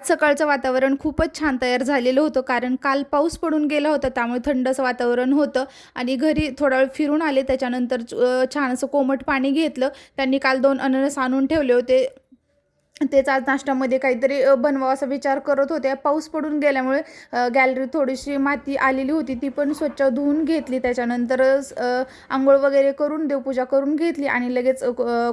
सकाळचं वातावरण खूपच छान तयार झालेलं होतं, कारण काल पाऊस पडून गेला होता, त्यामुळे थंड असं वातावरण होतं. आणि घरी थोडा वेळ फिरून आले. त्याच्यानंतर छान असं कोमट पाणी घेतलं. त्यांनी काल 2 अननस आणून ठेवले होते. तेच आज नाश्त्यामध्ये काहीतरी बनवावा असा विचार करत होते. पाऊस पडून गेल्यामुळे गॅलरीत थोडीशी माती आलेली होती, ती पण स्वच्छ धुवून घेतली. त्याच्यानंतर अंघोळ वगैरे करून देवपूजा करून घेतली आणि लगेच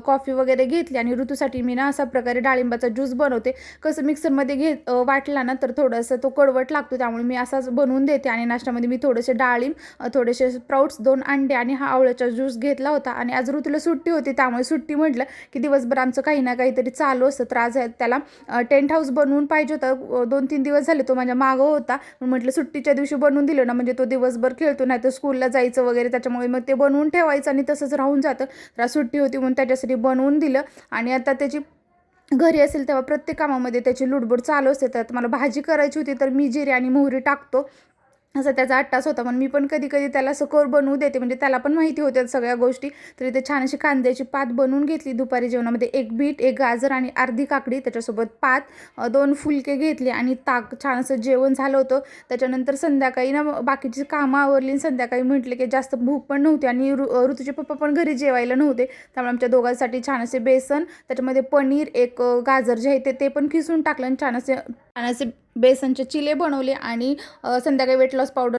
कॉफी वगैरे घेतली. आणि ऋतूसाठी मी ना अशा प्रकारे डाळिंबाचा ज्यूस बनवते. कसं मिक्सरमध्ये वाटला ना तर थोडंसं तो कडवट लागतो, त्यामुळे मी असाच बनवून देते. आणि नाश्त्यामध्ये मी थोडेसे डाळिंब, थोडेसे स्प्राउट्स, 2 अंडे आणि हा आवळ्याचा ज्यूस घेतला होता. आणि आज ऋतूला सुट्टी होती, त्यामुळे सुट्टी म्हटलं की दिवसभर आमचं काही ना काहीतरी चालू असतं. तर आज त्याला टेंट हाऊस बनवून पाहिजे होतं. 2-3 दिवस झाले तो माझ्या मागं होता. म्हटलं सुट्टीच्या दिवशी बनवून दिलं ना, म्हणजे तो दिवसभर खेळतो, नाही तर स्कूलला जायचं वगैरे, त्याच्यामुळे मग ते बनवून ठेवायचं आणि तसंच राहून जातं. तर आज सुट्टी होती म्हणून त्याच्यासाठी बनवून दिलं. आणि आता त्याची घरी असेल तेव्हा प्रत्येक कामामध्ये त्याची लुडबुड चालू असते. तर मला भाजी करायची होती, तर मी जिरे आणि मोहरी टाकतो, असं त्याचा अट्टास होता. पण मी पण कधी-कधी त्याला असं बनवू देते, म्हणजे त्याला पण माहिती होत्या सगळ्या गोष्टी. तर इथे छान अशी कांद्याची पात बनवून घेतली. दुपारी जेवणामध्ये 1 बीट, 1 गाजर आणि अर्धी काकडी, त्याच्यासोबत पात, 2 फुलके घेतले आणि ताक. छान असं जेवण झालं होतं. त्याच्यानंतर संध्याकाळी ना बाकीची कामं आवरली आणि संध्याकाळी म्हटले की जास्त भूक पण नव्हती आणि ऋतूचे पप्पा पण घरी जेवायला नव्हते. त्यामुळे आमच्या दोघांसाठी छान असे बेसन, त्याच्यामध्ये पनीर, 1 गाजर जे आहे ते पण खिसून टाकलं आणि छान असे बेसनचे चिले बनवले. आणि संध्याकाळी वेट लॉस पावडर